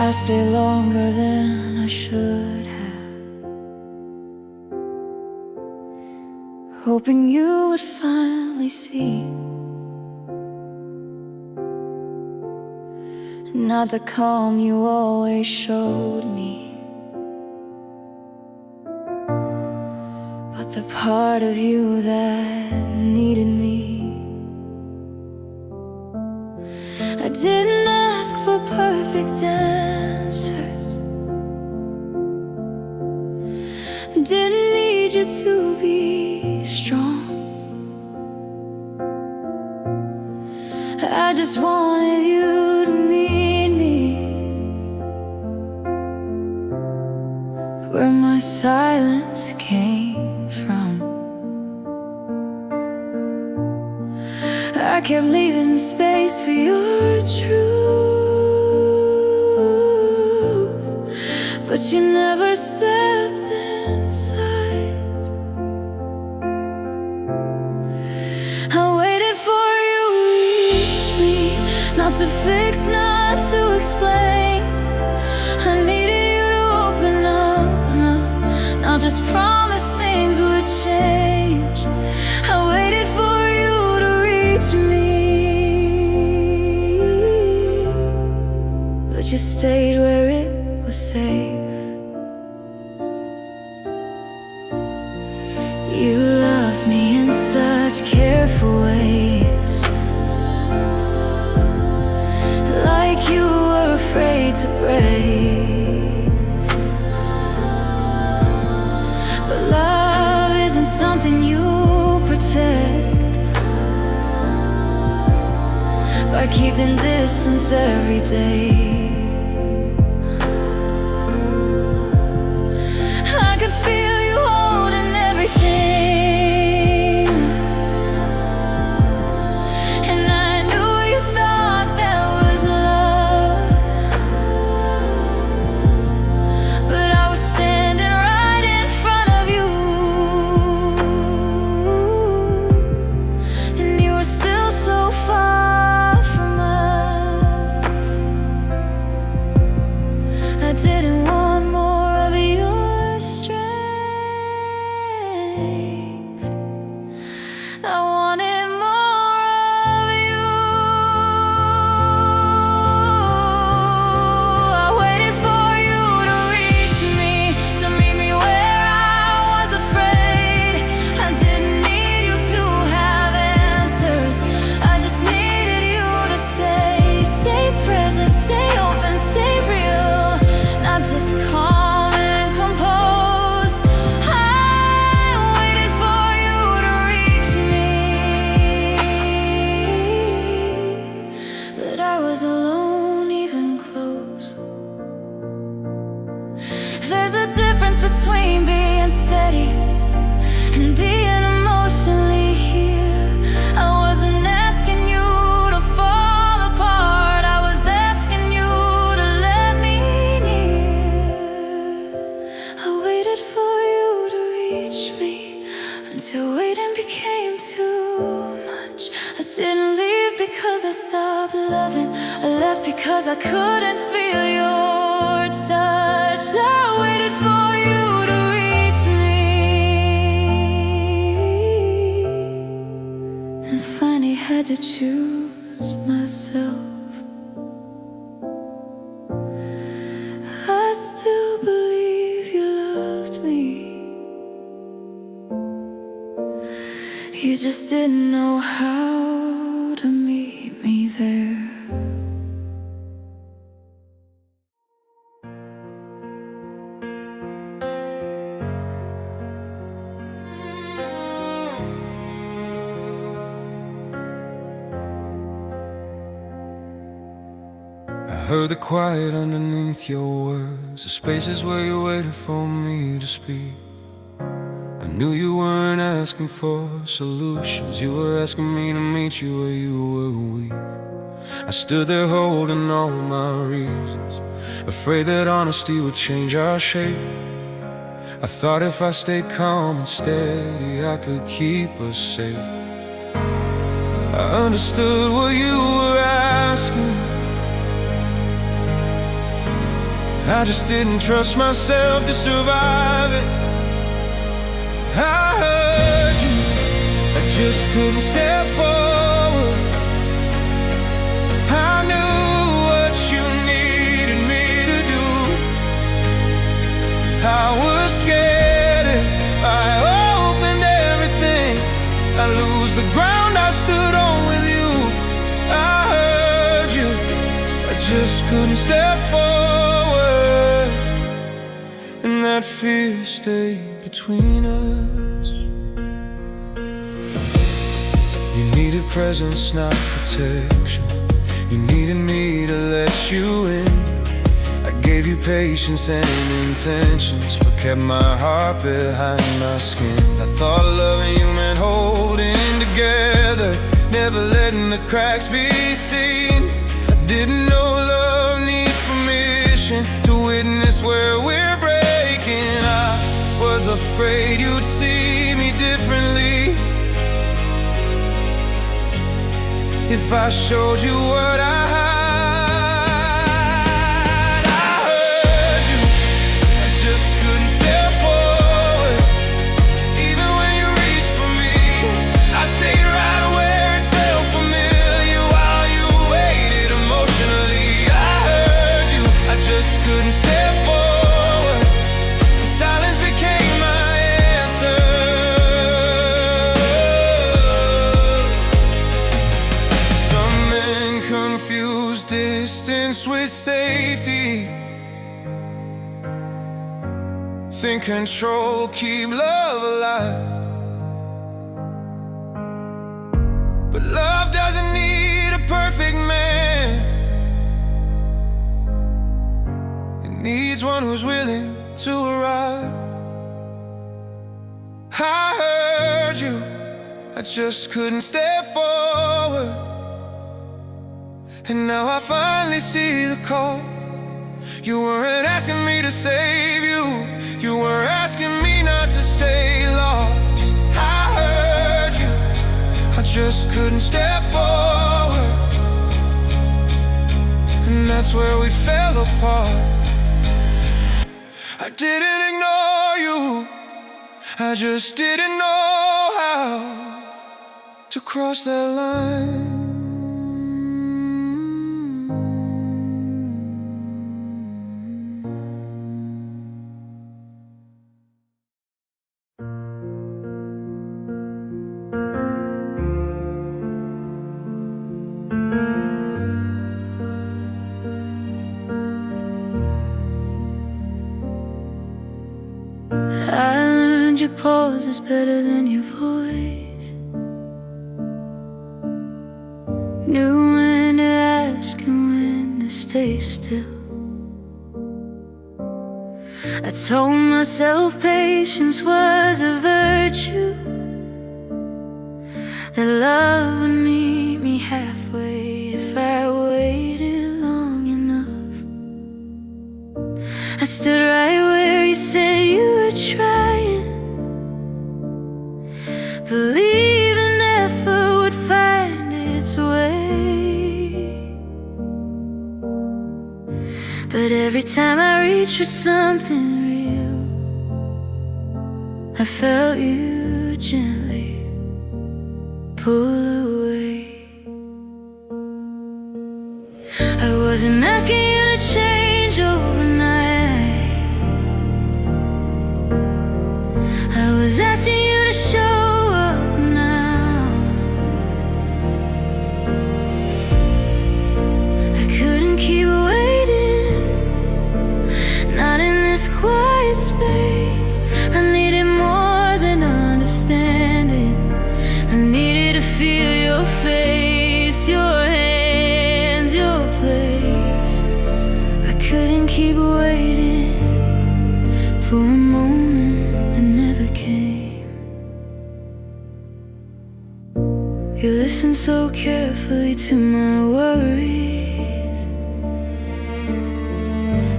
I stayed longer than I should have, hoping you would finally see not the calm you always showed me, but the part of you that needed me. I didn't ask for perfect answers, didn't need you to be strong. I just wanted you to meet me where my silence came from. I kept leaving space for your truth, but you never stepped inside. I waited for you to reach me, not to fix, not to explain. I needed you to open up, not just promise things would change. I waited for you to reach me, but you stayed where it was safe. You loved me in such careful ways, like you were afraid to break. But love isn't something you protect by keeping distance every day. I could feel you holding everything, and I knew you thought that was love, but I was standing right in front of you, and you were still so far from us. I didn't want more of your strength, I wanted more of you. I waited for you to reach me, to meet me where I was afraid. I didn't need you to have answers, I just needed you to stay present, stay open, stay real, not just calm and composed. I waited for you to reach me, but I was alone, even close. There's a difference between being steady and being emotionally here. I wasn't asking you to fall apart, I was asking you to let me near. I waited for you to reach me until waiting became too much. I didn't leave because I stopped loving, I left because I couldn't feel your touch. I waited for you to reach me, and finally had to choose myself. I still believe you loved me, you just didn't know how to meet me there. I heard the quiet underneath your words, the spaces where you waited for me to speak. I knew you weren't asking for solutions, you were asking me to meet you where you were weak. I stood there holding all my reasons, afraid that honesty would change our shape. I thought if I stayed calm and steady, I could keep us safe. I understood what you were asking, I just didn't trust myself to survive it. I heard you, I just couldn't step forward. I knew what you needed me to do. I was scared if I opened everything, I'd lose the ground I stood on with you. I heard you, I just couldn't step forward, and that fear stayed between us. You needed presence, not protection. You needed me to let you in. I gave you patience and intentions, but kept my heart behind my skin. I thought loving you meant holding together, never letting the cracks be seen. I didn't know love needs permission to witness where we're breaking. I was afraid you'd see me differently if I showed you what I had. I heard you, I just couldn't step forward. Even when you reached for me, I stayed right where it felt familiar while you waited emotionally. I heard you, I just couldn't step forward, and silence became my answer. Some men confuse distance with safety, think control keep love alive. But love doesn't need a perfect man, it needs one who's willing to arrive. I heard you, I just couldn't step forward, and now I finally see the call. You weren't asking me to save you, you were asking me not to stay lost. I heard you, I just couldn't step forward, and that's where we fell apart. I didn't ignore you, I just didn't know how to cross that line. I learned your pause is better than your voice. Knew when to ask and when to stay still. I told myself patience was a virtue, that love would meet me halfway if I waited long enough. I stood right where you said you were trying, believing effort would find its way. But every time I reached for something real, I felt you gently pull away. I wasn't asking you to change overnight, I was asking you to show up now. I couldn't keep waiting, not in this quiet space. I needed more than understanding, I needed to feel your face, your hands, your place. I couldn't keep waiting for a moment that never came. You listened so carefully to my worries,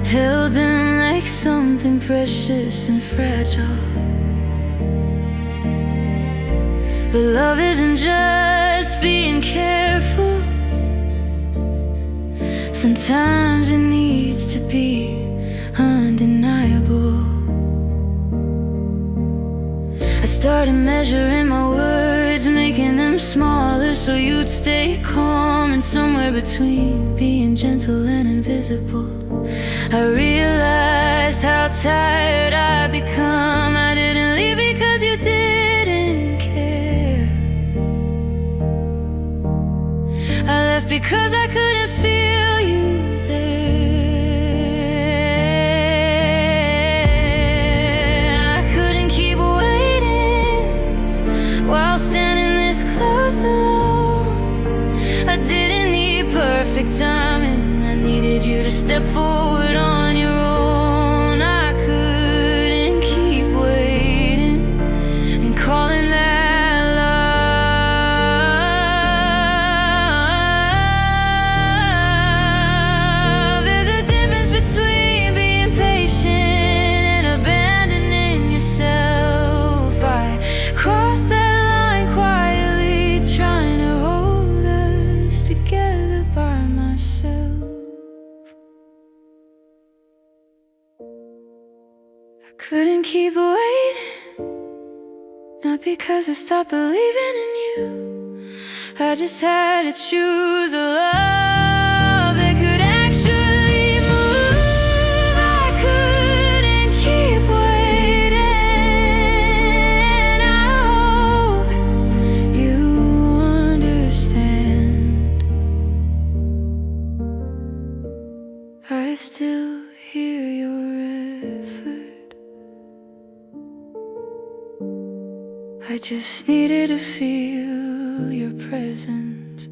held them like something precious and fragile. But love isn't just being careful, sometimes it needs to be undeniable. I started measuring my words, making them smaller so you'd stay calm. And somewhere between being gentle and invisible, I realized how tired I'd become. I didn't leave because you didn't care. I left because I couldn't feel you there. I couldn't keep waiting while standing this close alone. I didn't need perfect timing, I needed you to step forward on your own. I couldn't keep waiting and calling that love. There's a difference between being patient and abandoning yourself. I crossed that line quietly, trying to hold us together by myself. I couldn't keep waiting, not because I stopped believing in you. I just had to choose a love that could actually move. I couldn't keep waiting. I hope you understand. I still hear your effort. I just needed to feel your presence.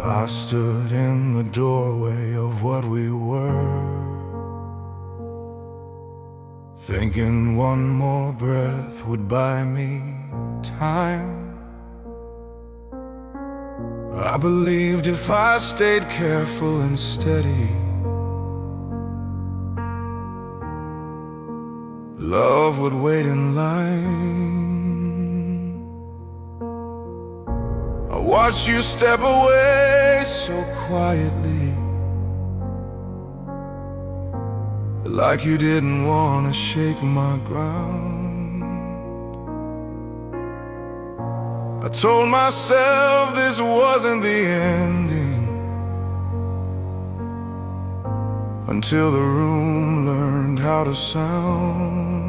I stood in the doorway of what we were, thinking one more breath would buy me time. I believed if I stayed careful and steady, love would wait in line. I watched you step away so quietly, like you didn't want to shake my ground. I told myself this wasn't the ending, until the room learned how to sound.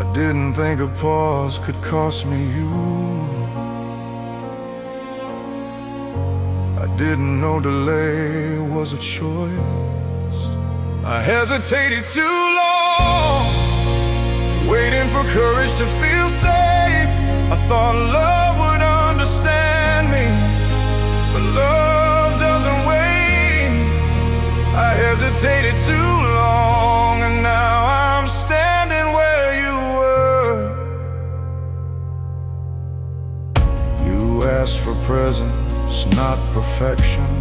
I didn't think a pause could cost me you. I didn't know delay was a choice. I hesitated too long, waiting for courage to feel safe. I thought love would understand me, but love doesn't wait. I hesitated too long, and now I'm standing where you were. You asked for presence, not perfection,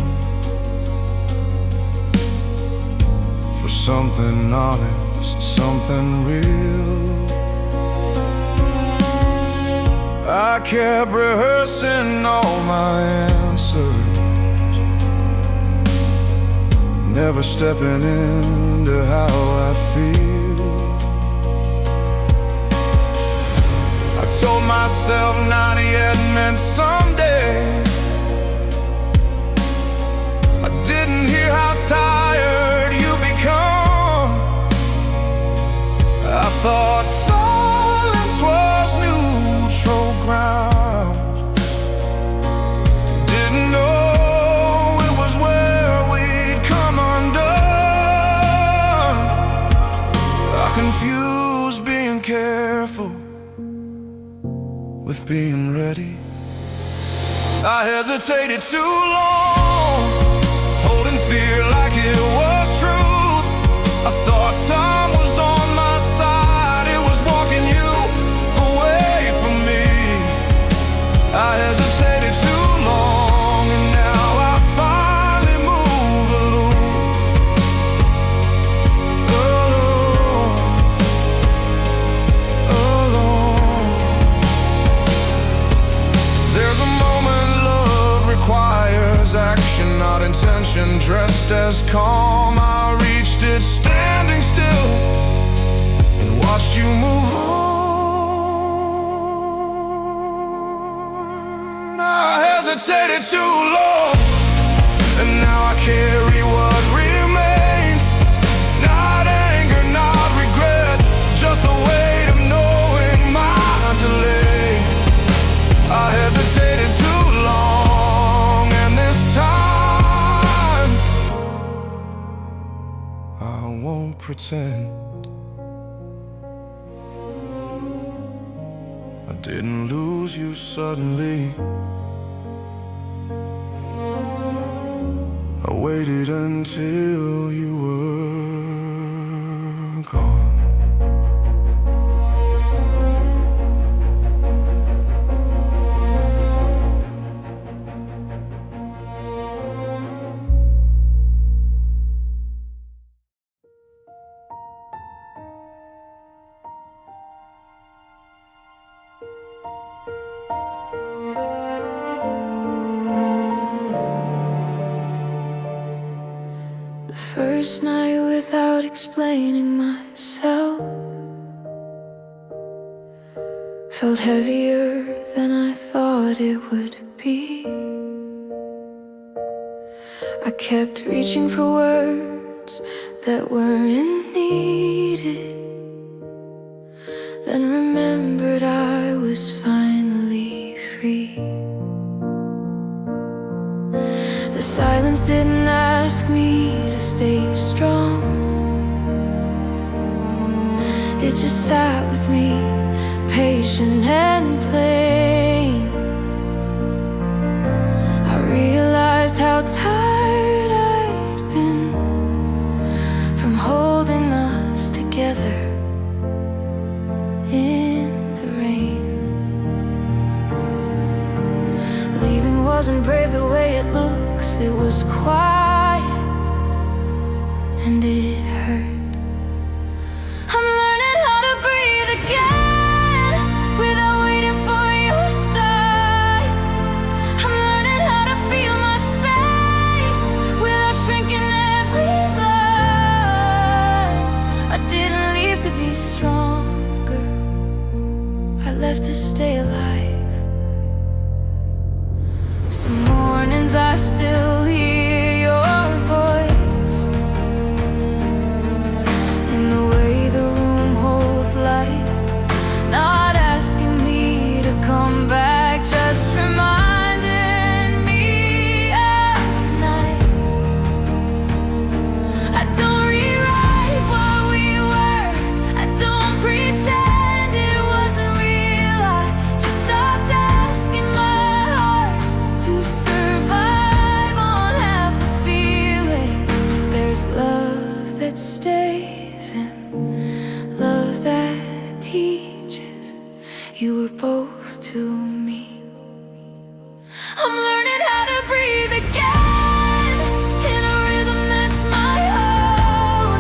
for something honest, something real. I kept rehearsing all my answers, never stepping into how I feel. I told myself not yet meant someday. I didn't hear how tired you become. I thought silence was neutral ground. Didn't know it was where we'd come undone. I confused being careful with being ready. I hesitated too long, holding fear like it was truth. I thought time was on my side, it was walking you away from me. I hesitated too long, and now I find hesitated too long, and now I carry what remains. Not anger, not regret, just the weight of knowing my delay. I hesitated too long, and this time I won't pretend I didn't lose you suddenly. I waited until you were gone. First night without explaining myself felt heavier than I thought it would be. I kept reaching for words that weren't needed, then remembered I was finally free. The silence didn't ask me to stay strong. It just sat with me, patient and plain. I realized how tired I'd been from holding us together in the rain. Leaving wasn't brave the way it looks. It was quiet and it hurt. I'm learning how to breathe again without waiting for your sign. I'm learning how to feel my space without shrinking every line. I didn't leave to be stronger, I left to stay alive. Some mornings I still hear your voice in the way the room holds light, not asking me to come back, just reminding me of nights. I don't rewrite what we were, I don't pretend it wasn't real. I just stopped asking my heart to survive on half a feeling. There's love that stays and love that teaches. You were both to me. I'm learning how to breathe again in a rhythm that's my own.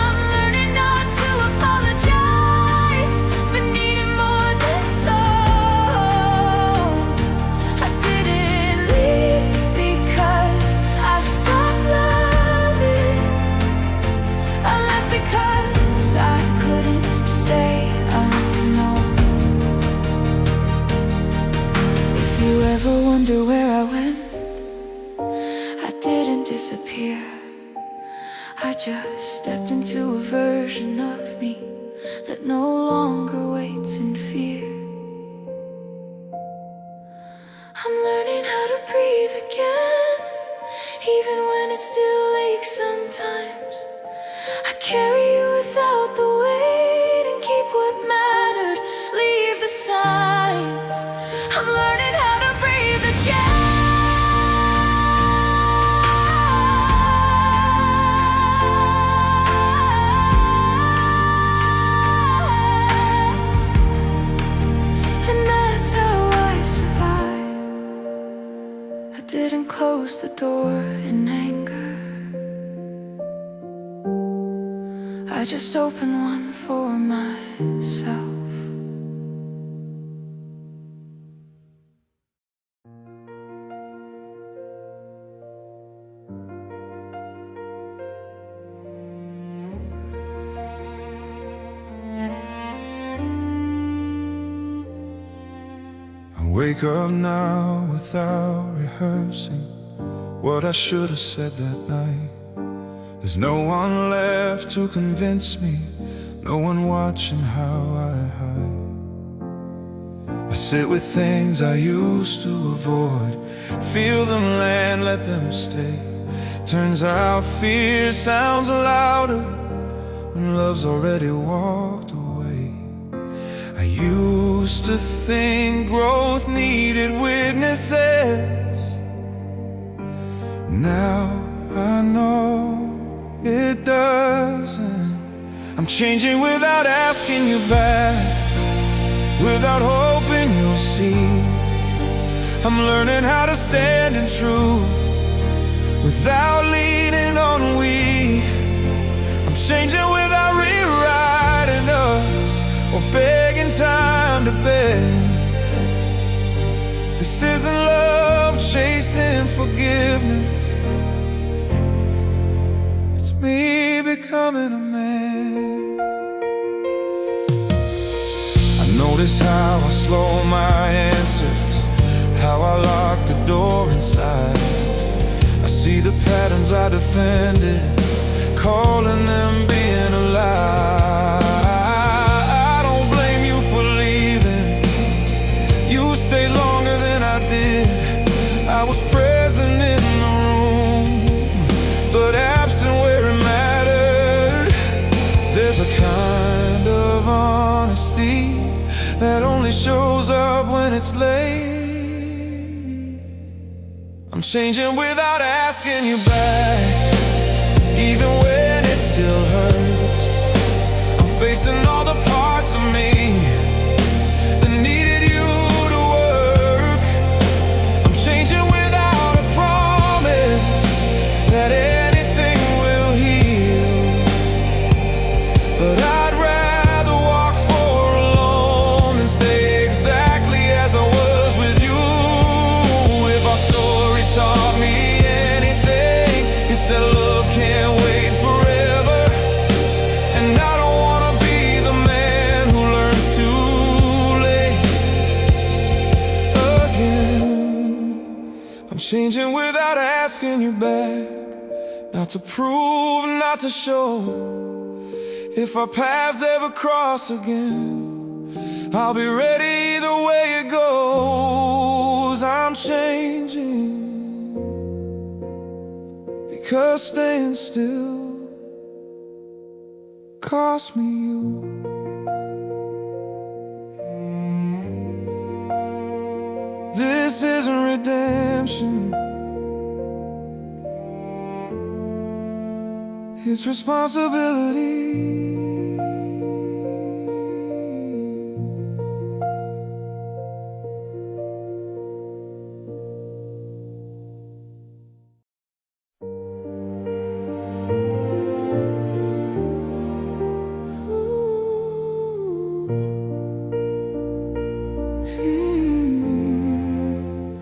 I'm learning not to apologize for needing more than tone. I didn't leave because I stopped loving. I left because I couldn't stay unknown. If you ever wonder where I went, I didn't disappear. I just stepped into a version of me that no longer waits in fear. I'm learning how to breathe again, even when it still aches sometimes. I carry you without the weight and keep what mattered, leave the signs. I'm learning how to breathe again. And that's how I survive. I didn't close the door in anger, I just opened one for myself. I wake up now without rehearsing what I should have said that night. There's no one left to convince me, no one watching how I hide. I sit with things I used to avoid, feel them land, let them stay. Turns out fear sounds louder when love's already walked away. I used to think growth needed witnesses. Now I know it doesn't. I'm changing without asking you back, without hoping you'll see. I'm learning how to stand in truth without leaning on we. I'm changing without rewriting us or begging time to bend. This isn't love chasing forgiveness, it's me becoming a man. I notice how I slow my answers, how I lock the door inside. I see the patterns I defended, calling them being a lie. I don't blame you for leaving, you stayed longer than I did. I was present in the room, but absent where it mattered. There's a kind of honesty that only shows up when it's late. I'm changing without asking you back, even when it still hurts. I'm facing all the parts of me that needed you to work. I'm changing without a promise that anything will heal, but I'd rather walk for alone than stay exactly as I was with you. If our story taught me anything, it's that love can't wait forever. And I don't wanna be the man who learns too late again. I'm changing without asking you back, not to prove, not to show. If our paths ever cross again, I'll be ready either way it goes. I'm changing because staying still cost me you. This isn't redemption, it's responsibility.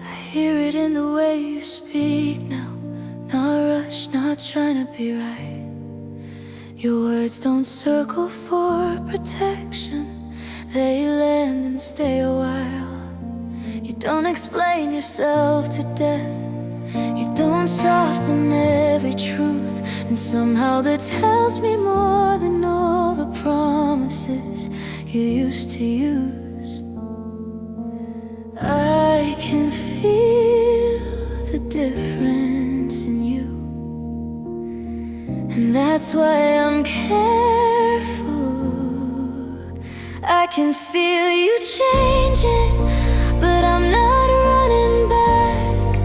I hear it in the way you speak now, not rushed, not trying to be right. Your words don't circle for protection, they land and stay a while. You don't explain yourself to death, you don't soften every truth, and somehow that tells me more than all the promises you used to use. I can feel the difference in you, and that's why I'm careful. I can feel you changing, but I'm not running back.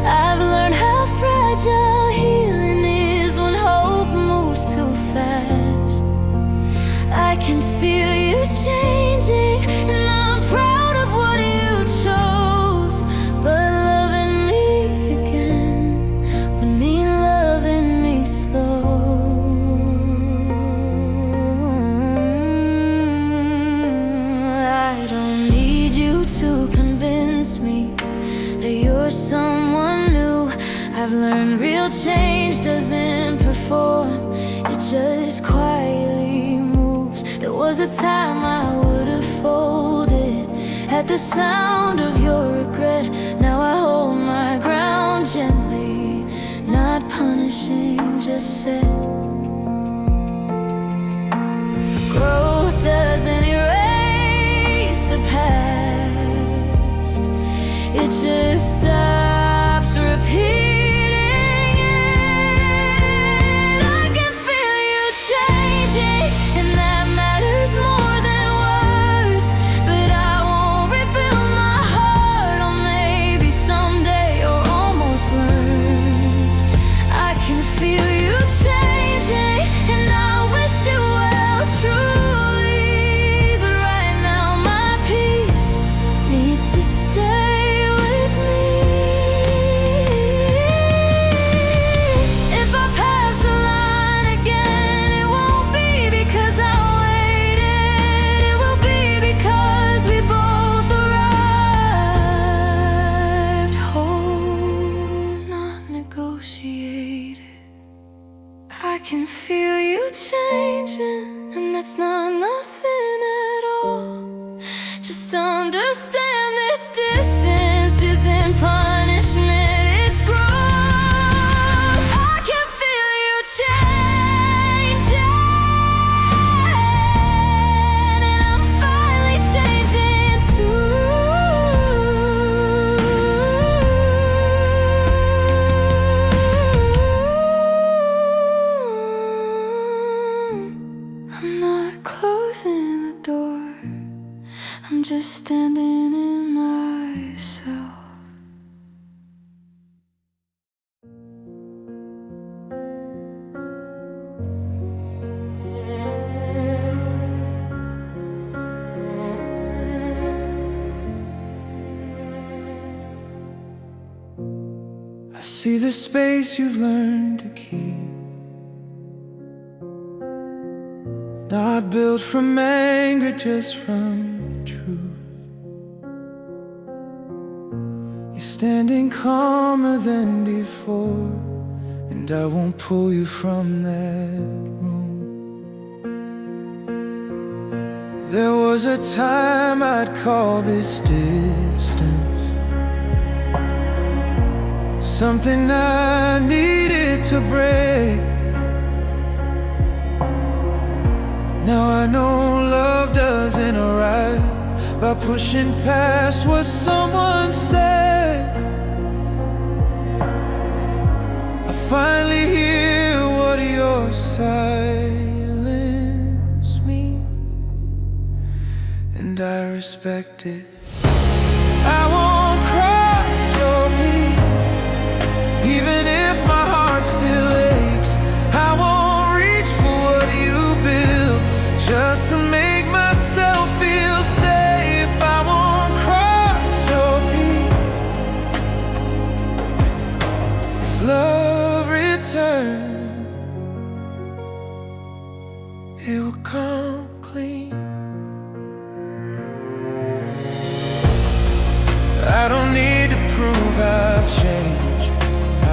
I've learned how fragile healing is when hope moves too fast. I can feel you changing, and I'm proud of what you chose. But loving me again would mean loving me slow. I don't need you to convince me that you're someone new. I've learned real change doesn't perform, it just quietly moves. There was a time I would have folded At the sound of your regret, now I hold my ground gently, not punishing, just said. Growth doesn't erase the past, it just stops repeating it. I can feel you changing, and that matters more than words. But I won't rebuild my heart, or maybe someday or almost learn. I can feel you changing, and I wish you well, truly. But right now my peace needs to stay with me. If I pass the line again, it won't be because I waited. It will be because we both arrived whole, not negotiated. I can feel you changing, and that's not nothing at all. Just understand this distance isn't punishment, it's growth. I can feel you changing, and I'm finally changing too. I'm not closing the door, I'm just standing in myself. I see the space you've learned to keep, not built from anger, just from truth. You're standing calmer than before, and I won't pull you from that room. There was a time I'd call this distance something I needed to break. Now I know love doesn't arrive by pushing past what someone said. I finally hear what your silence means, and I respect it. I won't cross your peace, even if my heart still aches. I won't reach for what you built just to make myself feel safe. I won't cross your peace. If love returns, it will come clean. I don't need to prove I've changed,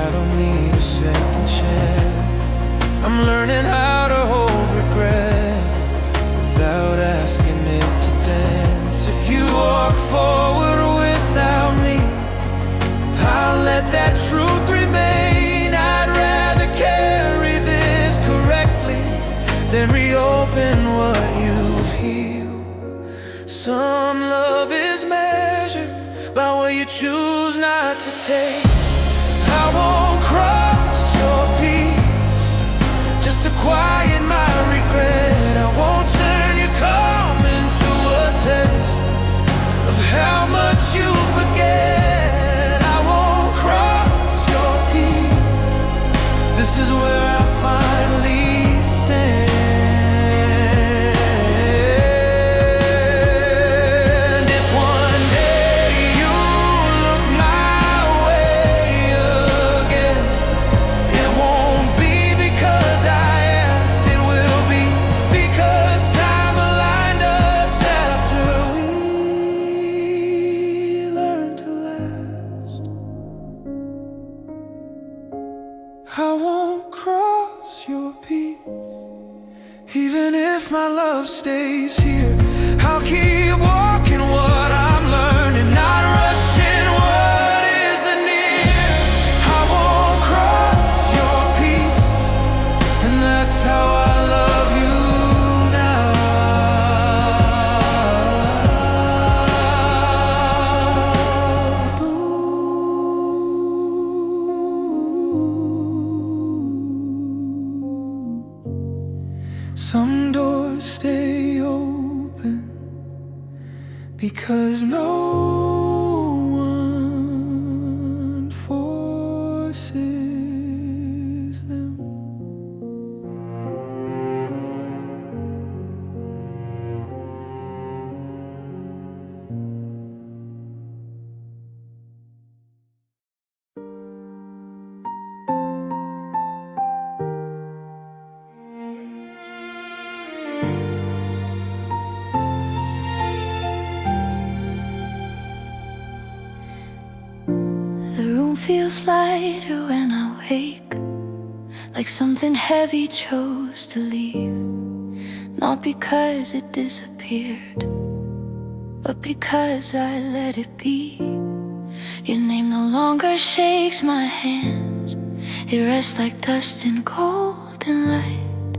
I don't need a second chance. I'm learning how to hold regret without asking it to dance. If you walk forward without me, I'll let that truth remain. I'd rather carry this correctly than reopen what you've healed. Some love is measured by what you choose not to take. I won't cross your peace just to quiet my regret. I won't turn your calm into a test of how much you forget. I won't cross your peace. This is where I finally stand. If one day you look my way again, it won't be because I asked, it will be because time aligned us after we learned to last. I won't cross your peace, even if my love stays here. I'll keep walking what I'm learning. Some doors stay open because no one forces them. The room feels lighter when I wake, like something heavy chose to leave. Not because it disappeared, but because I let it be. Your name no longer shakes my hands. It rests like dust in golden light.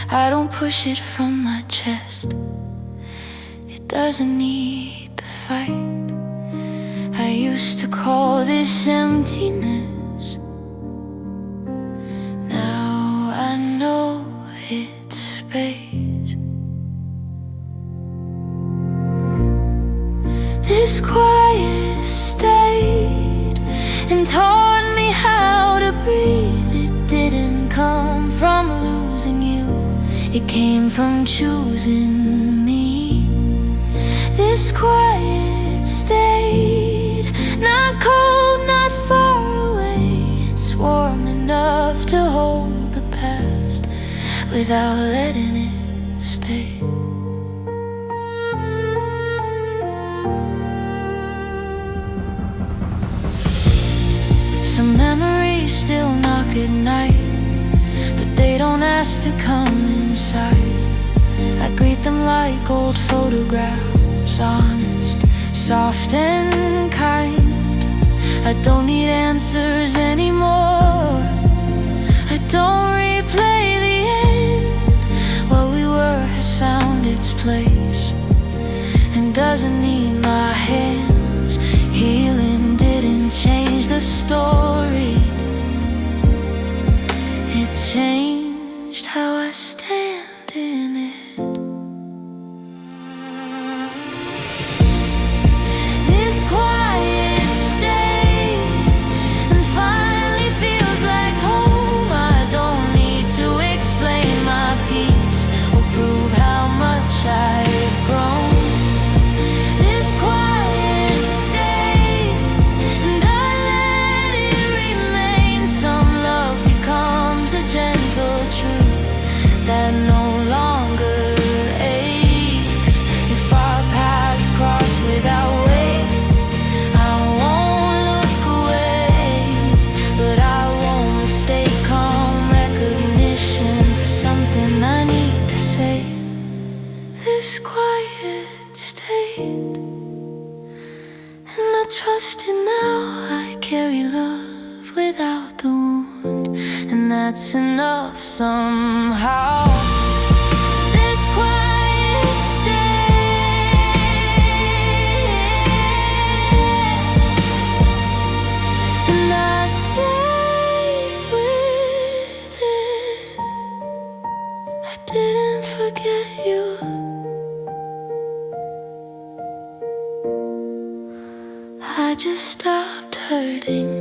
I don't push it from my chest. It doesn't need the fight. I used to call this emptiness. Now I know it's space. This quiet stayed and taught me how to breathe. It didn't come from losing you, it came from choosing me. This quiet stayed, not cold, not far away. It's warm enough to hold the past without letting it stay. Some memories still knock at night, but they don't ask to come inside. I greet them like old photographs, honest, soft and kind. I don't need answers anymore. I don't replay the end. What we were has found its place and doesn't need my hands. Healing didn't change the story, it changed how I stand in it. This quiet stay and finally feels like home. I don't need to explain my peace or prove how much I've grown. This quiet stay and I let it remain. Some love becomes a gentle truth that no longer aches. If our paths cross without weight, I won't look away, but I won't mistake calm recognition for something I need to say. This quiet stayed, and I trust it now. I carry love without the wound, and that's enough somehow. This quiet stay, and I stay with it. I didn't forget you, I just stopped hurting.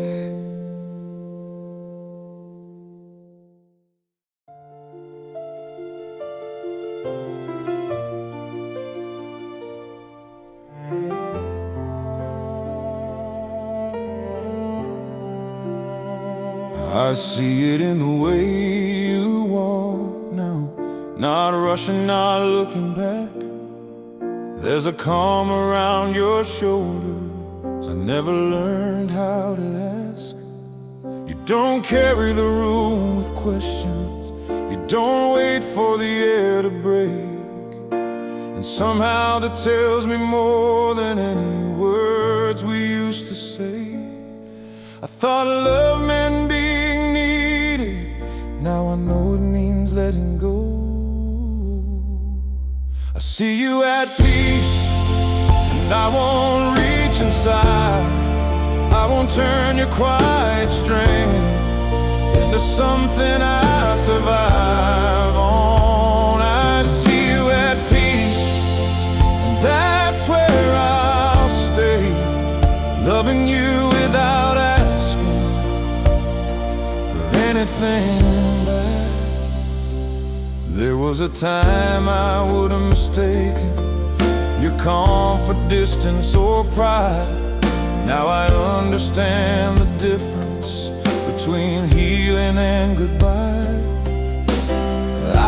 I see it in the way you walk now, not rushing, not looking back. There's a calm around your shoulders I never learned how to ask. You don't carry the room with questions, you don't wait for the air to break. And somehow that tells me more than any words we used to say. I thought love meant being needed, now I know it means letting go. I see you at peace, and I won't reach inside. I won't turn your quiet strength into something I survive on anything back. There was a time I would have mistaken your calm for distance or pride. Now I understand the difference between healing and goodbye.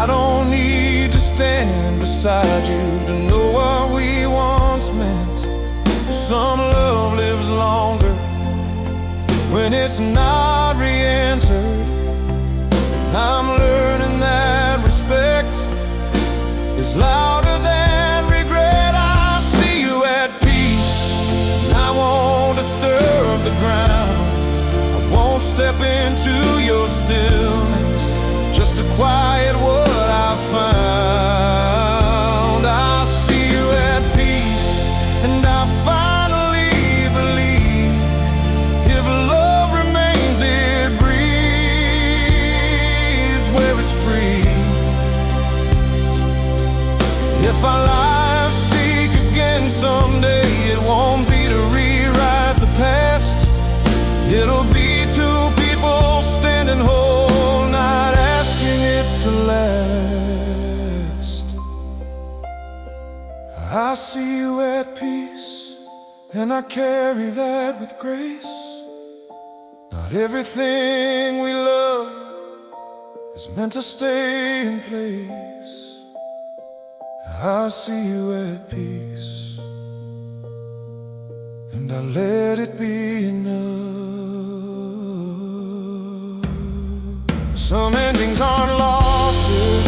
I don't need to stand beside you to know what we once meant. Some love lives longer when it's not re-entered. I'm learning that respect is louder than regret. I see you at peace, and I won't disturb the ground. I won't step into your stillness just to quiet what I found. I see you at peace, and I finally believe if love remains, it breathes where it's free. If our lives speak again someday, it won't be to rewrite the past. It'll be two people standing whole, not asking it to last. I see you at peace, and I carry that with grace. Not everything we love is meant to stay in place. I see you at peace, and I let it be enough. Some endings aren't losses.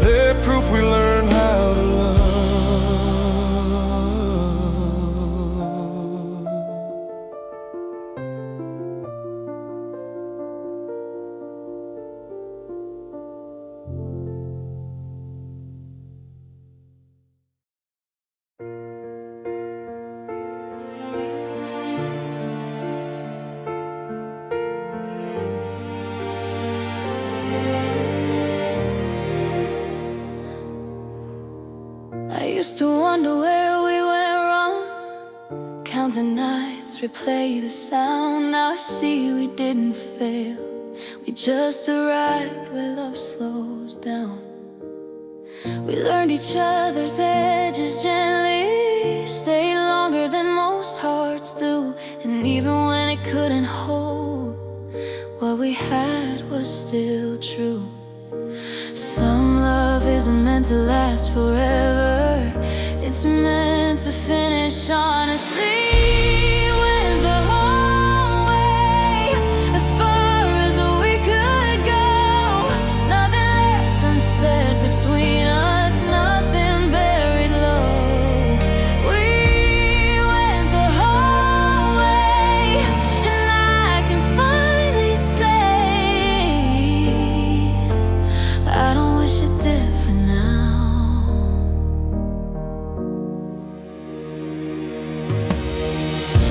They're proof we learned how to love. I used to wonder where we went wrong, count the nights, replay the sound. Now I see we didn't fail, we just arrived where love slows down. We learned each other's edges gently, stayed longer than most hearts do. And even when it couldn't hold, what we had was still true. Some love isn't meant to last forever, it's meant to finish honestly. Went the whole way, as far as we could go. Nothing left unsaid between us, nothing buried low. We went the whole way, and I can finally say I don't wish it different now.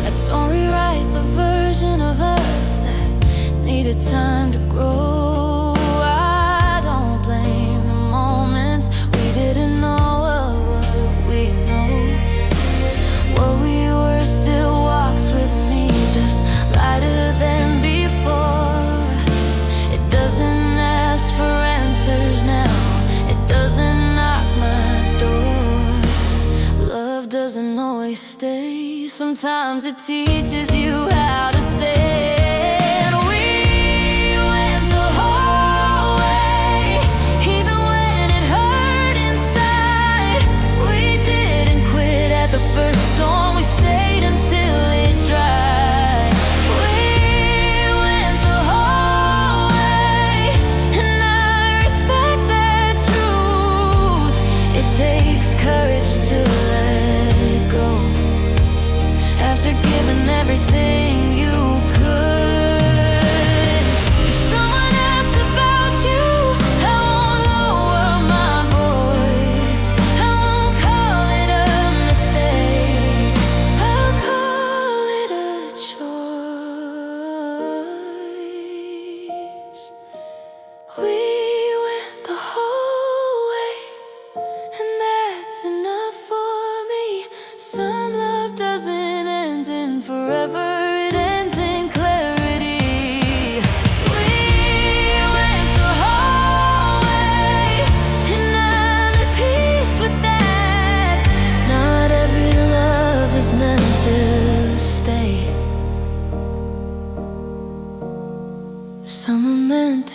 I don't rewrite the version of us that needed time to grow. I don't blame the moments we didn't know what we know. What we were still walks with me, just lighter than before. It doesn't ask for answers now, it doesn't knock my door. Love doesn't always stay, sometimes it teaches you how to stay. And we went the whole way, even when it hurt inside. We didn't quit at the first storm, we stayed until it dried. We went the whole way, and I respect that truth. It takes courage to let go after giving everything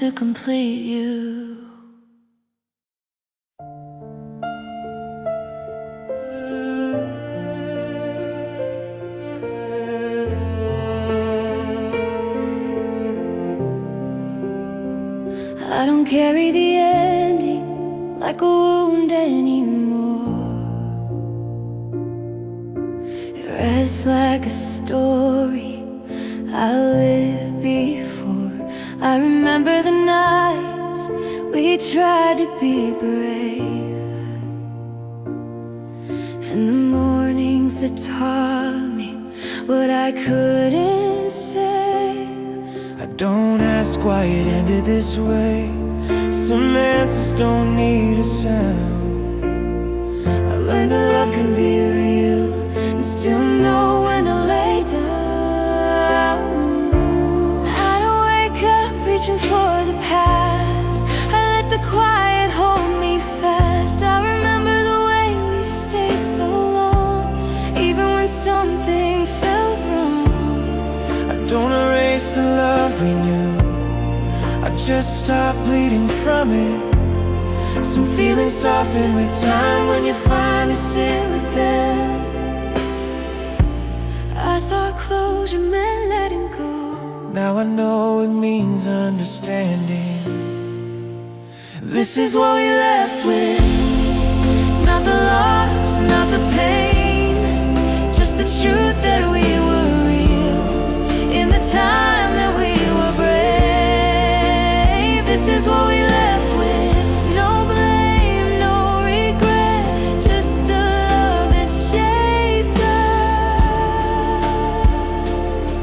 to complete you. I don't carry the ending like a wound anymore. It rests like a story I lived before. I remember the nights we tried to be brave, and the mornings that taught me what I couldn't say. I don't ask why it ended this way. Some answers don't need a sound. I learned that love can be real and still know when to lay down. I don't wake up reaching for the past. I let the quiet hold me fast. I remember the way we stayed so long, even when something felt wrong. I don't erase the love we knew, I just stop bleeding from it. Some feelings soften with time when you finally sit with them. I thought closure meant letting go. Now I know it means understanding. This is what we left with. Not the loss, not the pain, just the truth that we were real in the time that we were brave. This is what we left with. No blame, no regret, just a love that shaped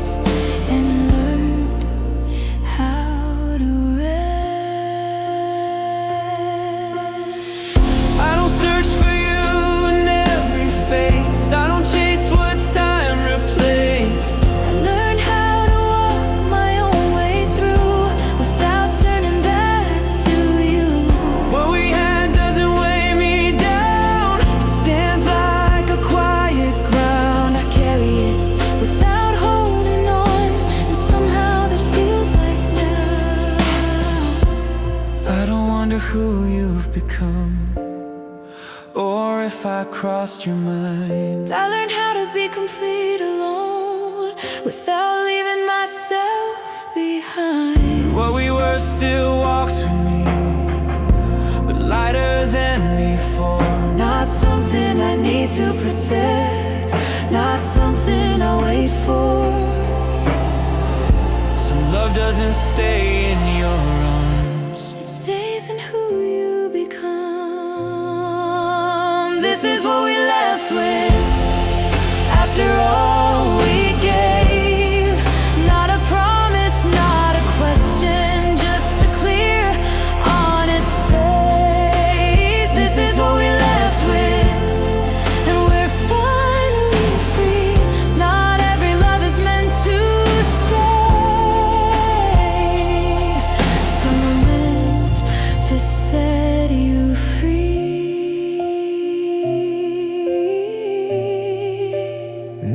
us and learned how to rest. I don't search for you in every face. I don't chase what time replaced. I learned how to walk my own way through without turning back to you. What we had doesn't weigh me down. It stands like a quiet ground. I carry it without holding on, and somehow that feels like now. I don't wonder who you've become, or if I crossed your mind. I learned how to be complete alone without leaving myself behind. What we were still walks with me, but lighter than before. Not something I need to protect, not something I wait for. Some love doesn't stay in your arms. It stays in who you become. This is what we left with. After all we gave, not a promise, not a question, just a clear, honest space. This is what we left with, and we're finally free. Not every love is meant to stay. Some are meant to set you free.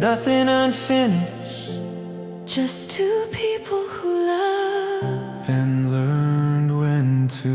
Nothing unfinished, Just two people who love then learned when to